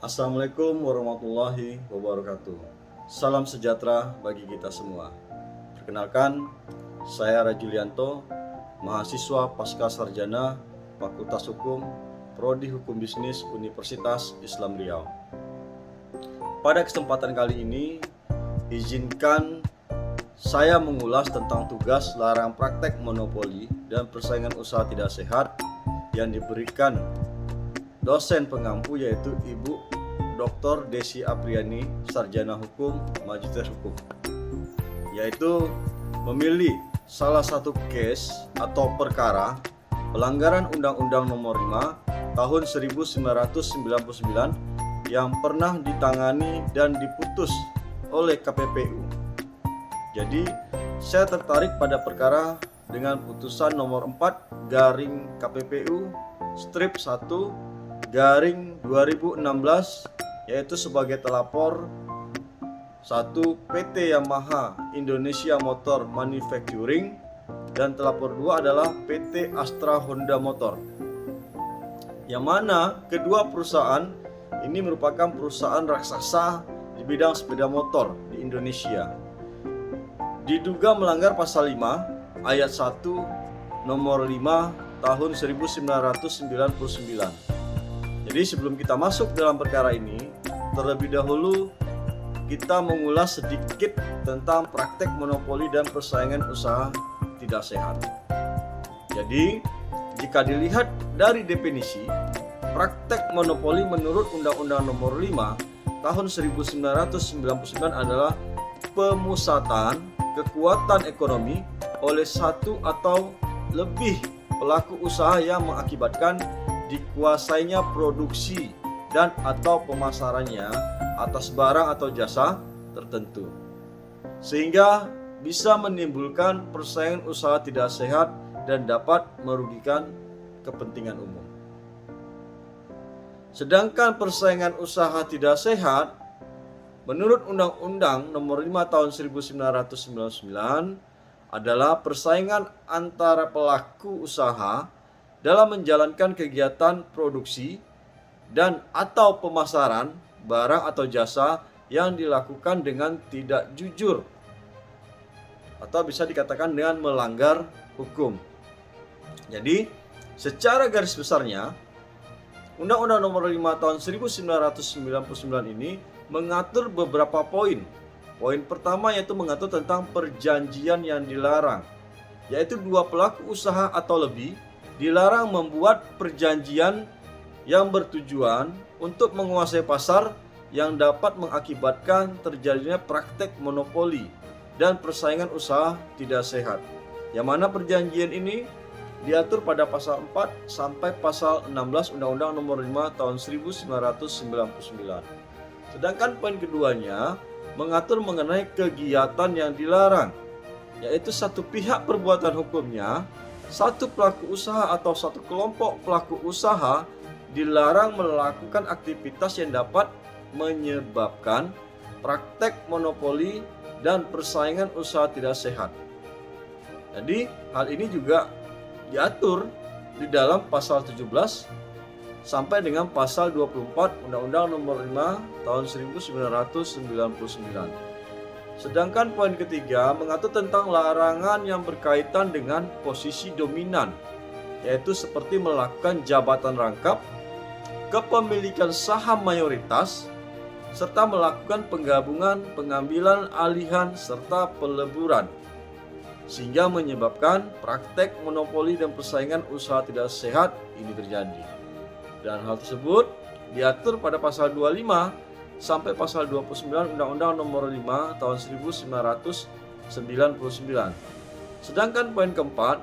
Assalamualaikum warahmatullahi wabarakatuh. Salam sejahtera bagi kita semua. Perkenalkan, saya Rajulianto, mahasiswa pasca sarjana Fakultas Hukum, Prodi Hukum Bisnis Universitas Islam Riau. Pada kesempatan kali ini, izinkan saya mengulas tentang tugas larangan praktek monopoli dan persaingan usaha tidak sehat yang diberikan dosen pengampu, yaitu Ibu Dr. Desi Apriani, Sarjana Hukum, Magister Hukum, yaitu memilih salah satu case atau perkara pelanggaran Undang-Undang Nomor 5 Tahun 1999 yang pernah ditangani dan diputus oleh KPPU. Jadi, saya tertarik pada perkara dengan putusan nomor 4 garing KPPU strip 1 garing 2016, yaitu sebagai telapor 1 PT Yamaha Indonesia Motor Manufacturing dan telapor 2 adalah PT Astra Honda Motor, yang mana kedua perusahaan ini merupakan perusahaan raksasa di bidang sepeda motor di Indonesia. Diduga melanggar pasal 5 ayat 1 nomor 5 tahun 1999. Jadi sebelum kita masuk dalam perkara ini, terlebih dahulu kita mengulas sedikit tentang praktek monopoli dan persaingan usaha tidak sehat. Jadi, jika dilihat dari definisi, praktek monopoli menurut Undang-Undang Nomor 5 Tahun 1999 adalah pemusatan kekuatan ekonomi oleh satu atau lebih pelaku usaha yang mengakibatkan dikuasainya produksi dan atau pemasarannya atas barang atau jasa tertentu, sehingga bisa menimbulkan persaingan usaha tidak sehat dan dapat merugikan kepentingan umum. Sedangkan persaingan usaha tidak sehat menurut Undang-Undang Nomor 5 Tahun 1999 adalah persaingan antara pelaku usaha dalam menjalankan kegiatan produksi dan atau pemasaran barang atau jasa yang dilakukan dengan tidak jujur atau bisa dikatakan dengan melanggar hukum. Jadi, secara garis besarnya, Undang-Undang Nomor 5 Tahun 1999 ini mengatur beberapa poin. Poin pertama yaitu mengatur tentang perjanjian yang dilarang, yaitu dua pelaku usaha atau lebih dilarang membuat perjanjian yang bertujuan untuk menguasai pasar yang dapat mengakibatkan terjadinya praktek monopoli dan persaingan usaha tidak sehat. Yang mana perjanjian ini diatur pada pasal 4 sampai pasal 16 Undang-Undang Nomor 5 Tahun 1999. Sedangkan poin keduanya mengatur mengenai kegiatan yang dilarang, yaitu satu pihak perbuatan hukumnya, satu pelaku usaha atau satu kelompok pelaku usaha dilarang melakukan aktivitas yang dapat menyebabkan praktek monopoli dan persaingan usaha tidak sehat. Jadi, hal ini juga diatur di dalam pasal 17 sampai dengan pasal 24 Undang-Undang Nomor 5 Tahun 1999. Sedangkan poin ketiga mengatur tentang larangan yang berkaitan dengan posisi dominan, yaitu seperti melakukan jabatan rangkap, kepemilikan saham mayoritas, serta melakukan penggabungan, pengambilan alihan, serta peleburan, sehingga menyebabkan praktek monopoli dan persaingan usaha tidak sehat ini terjadi. Dan hal tersebut diatur pada pasal 25 sampai pasal 29 Undang-Undang Nomor 5 Tahun 1999. Sedangkan poin keempat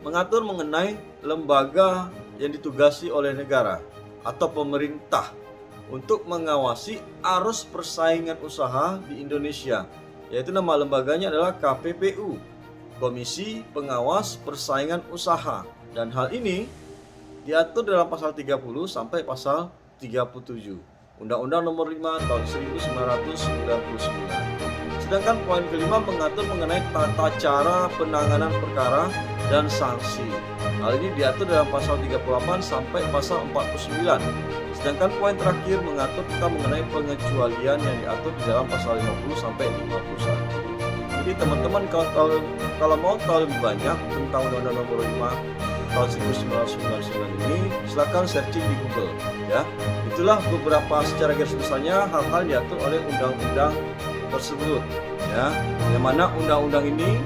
mengatur mengenai lembaga yang ditugasi oleh negara atau pemerintah untuk mengawasi arus persaingan usaha di Indonesia, yaitu nama lembaganya adalah KPPU, Komisi Pengawas Persaingan Usaha, dan hal ini diatur dalam pasal 30 sampai pasal 37 Undang-Undang Nomor 5 Tahun 1999. Sedangkan poin kelima mengatur mengenai tata cara penanganan perkara dan sanksi. Hal ini diatur dalam pasal 38 sampai pasal 49. Sedangkan poin terakhir mengatur tentang mengenai pengecualian yang diatur di dalam pasal 50 sampai 51. Jadi teman-teman kalau mau tahu lebih banyak tentang Undang-Undang Nomor 5 tahun 1999 ini, silakan searching di Google ya. Itulah beberapa secara garis besarnya hal-hal yang diatur oleh undang-undang tersebut ya. Yang mana undang-undang ini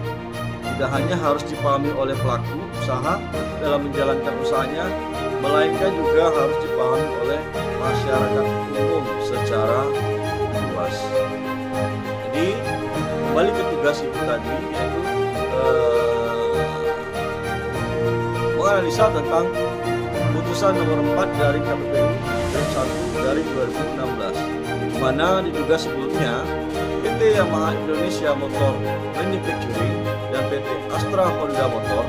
tidak hanya harus dipahami oleh pelaku usaha dalam menjalankan usahanya, melainkan juga harus dipahami oleh masyarakat umum secara luas. Jadi kembali ke tugas itu tadi, yaitu menganalisa tentang putusan nomor 4 dari KPPU dan 1 dari 2016, di mana diduga sebelumnya PT Yamaha Indonesia Motor Manufacturing dan PT Astra Honda Motor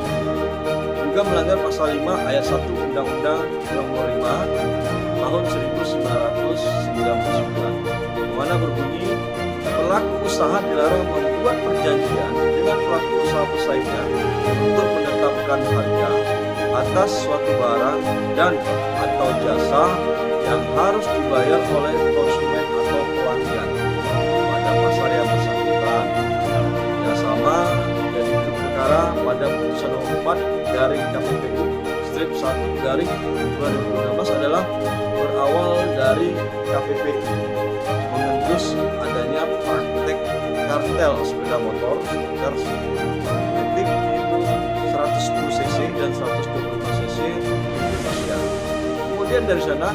juga melanggar pasal 5 ayat 1 Undang-Undang Nomor 5 tahun 1999, di mana berbunyi pelaku usaha dilarang membuat perjanjian dengan pelaku usaha pesaingnya untuk menetapkan harga atas suatu barang dan atau jasa yang harus dibayar oleh konsumen atau pelanggan pada pasar yang bersangkutan. Ya sama jadi perkara pada putusan nomor 4 garing KPPU strip 1 garing 2016 adalah berawal dari KPPU mengendus adanya praktek kartel sepeda motor sekitar titik itu 110 cc dan 125 cc di Indonesia. Kemudian dari sana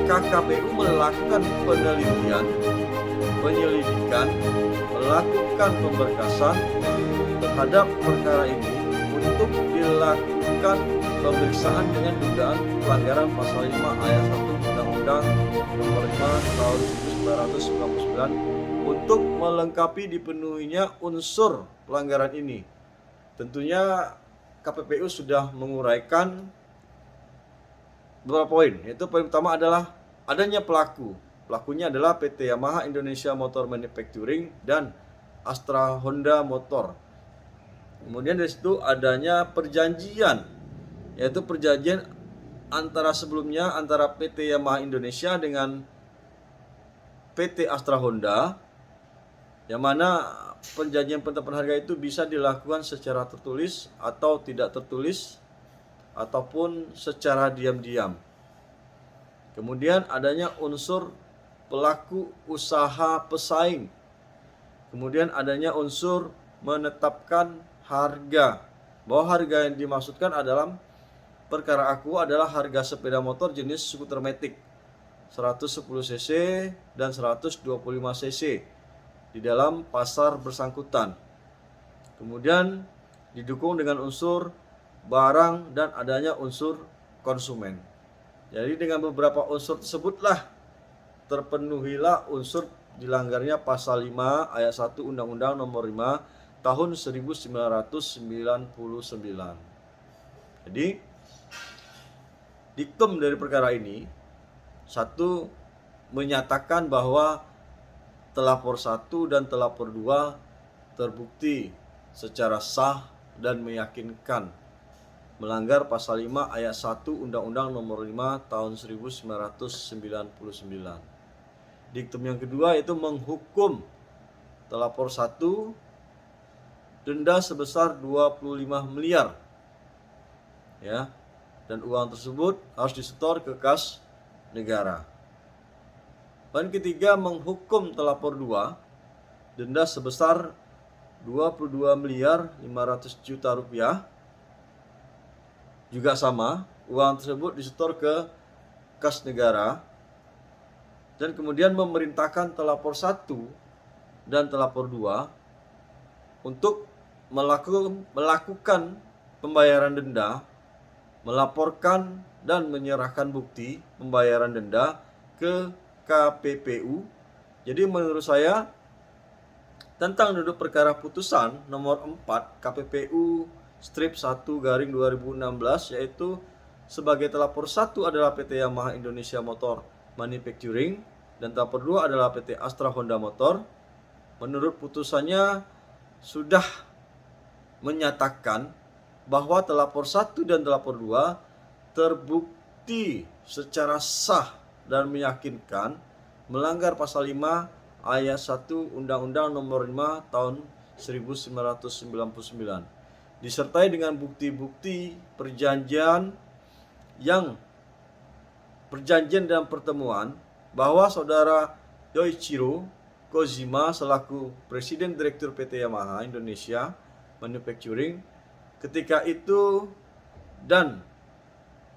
KKPU melakukan penelitian, penyelidikan, melakukan pemberkasan terhadap perkara ini untuk dilakukan pemeriksaan dengan dugaan pelanggaran pasal 5 ayat 1 Undang-Undang Nomor 5 tahun 1999 untuk melengkapi dipenuhinya unsur pelanggaran ini. Tentunya KPPU sudah menguraikan beberapa poin, yaitu poin pertama adalah adanya pelaku. Pelakunya adalah PT Yamaha Indonesia Motor Manufacturing dan Astra Honda Motor. Kemudian dari situ adanya perjanjian, yaitu perjanjian antara sebelumnya antara PT Yamaha Indonesia dengan PT Astra Honda, yang mana perjanjian penetapan harga itu bisa dilakukan secara tertulis atau tidak tertulis ataupun secara diam-diam. Kemudian adanya unsur pelaku usaha pesaing. Kemudian adanya unsur menetapkan harga, bahwa harga yang dimaksudkan adalah perkara aku adalah harga sepeda motor jenis skuter matic 110 cc dan 125 cc di dalam pasar bersangkutan. Kemudian didukung dengan unsur barang dan adanya unsur konsumen. Jadi dengan beberapa unsur tersebutlah terpenuhilah unsur dilanggarnya pasal 5 ayat 1 Undang-Undang Nomor 5 tahun 1999. Jadi diktum dari perkara ini, satu, menyatakan bahwa telapor 1 dan telapor 2 terbukti secara sah dan meyakinkan melanggar pasal 5 ayat 1 Undang-Undang Nomor 5 tahun 1999. Diktum yang kedua itu menghukum telapor 1 denda sebesar 25 miliar. Ya. Dan uang tersebut harus disetor ke kas negara. Poin ketiga menghukum telapor 2 denda sebesar 22 miliar 500 juta rupiah. Juga sama, uang tersebut disetor ke kas negara. Dan kemudian memerintahkan telapor 1 dan telapor 2 untuk melakukan pembayaran denda, melaporkan dan menyerahkan bukti pembayaran denda ke KPPU. Jadi menurut saya tentang duduk perkara putusan nomor 4 KPPU strip 1 garing 2016, yaitu sebagai telapor 1 adalah PT Yamaha Indonesia Motor Manufacturing dan telapor 2 adalah PT Astra Honda Motor. Menurut putusannya sudah menyatakan bahwa telapor 1 dan telapor 2 terbukti terbukti secara sah dan meyakinkan melanggar pasal 5 ayat 1 Undang-Undang Nomor 5 Tahun 1999, disertai dengan bukti-bukti perjanjian dan pertemuan bahwa saudara Yoichiro Kojima selaku Presiden Direktur PT Yamaha Indonesia Manufacturing ketika itu dan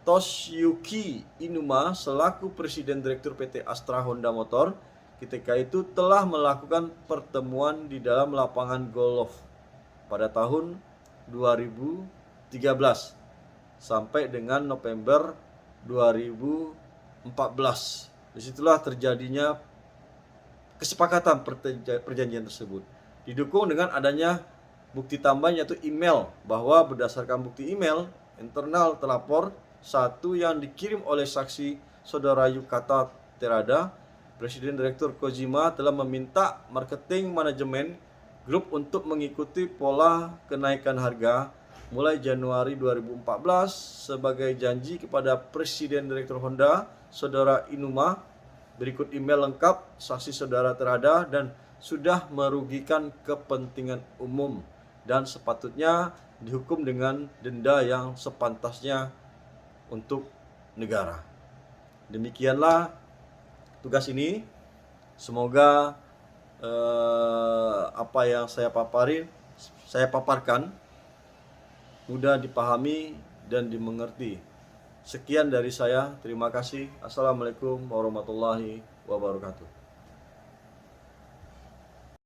Toshiyuki Inuma selaku Presiden Direktur PT Astra Honda Motor ketika itu telah melakukan pertemuan di dalam lapangan golf pada tahun 2013 sampai dengan November 2014. Disitulah terjadinya kesepakatan perjanjian tersebut, didukung dengan adanya bukti tambahan yaitu email, bahwa berdasarkan bukti email internal terlapor satu yang dikirim oleh saksi saudara Yukata Terada, Presiden Direktur Kojima telah meminta marketing manajemen grup untuk mengikuti pola kenaikan harga mulai Januari 2014 sebagai janji kepada Presiden Direktur Honda, saudara Inuma. Berikut email lengkap saksi saudara Terada dan sudah merugikan kepentingan umum dan sepatutnya dihukum dengan denda yang sepantasnya untuk negara. Demikianlah tugas ini. Semoga apa yang saya paparkan mudah dipahami dan dimengerti. Sekian dari saya. Terima kasih. Assalamualaikum warahmatullahi wabarakatuh.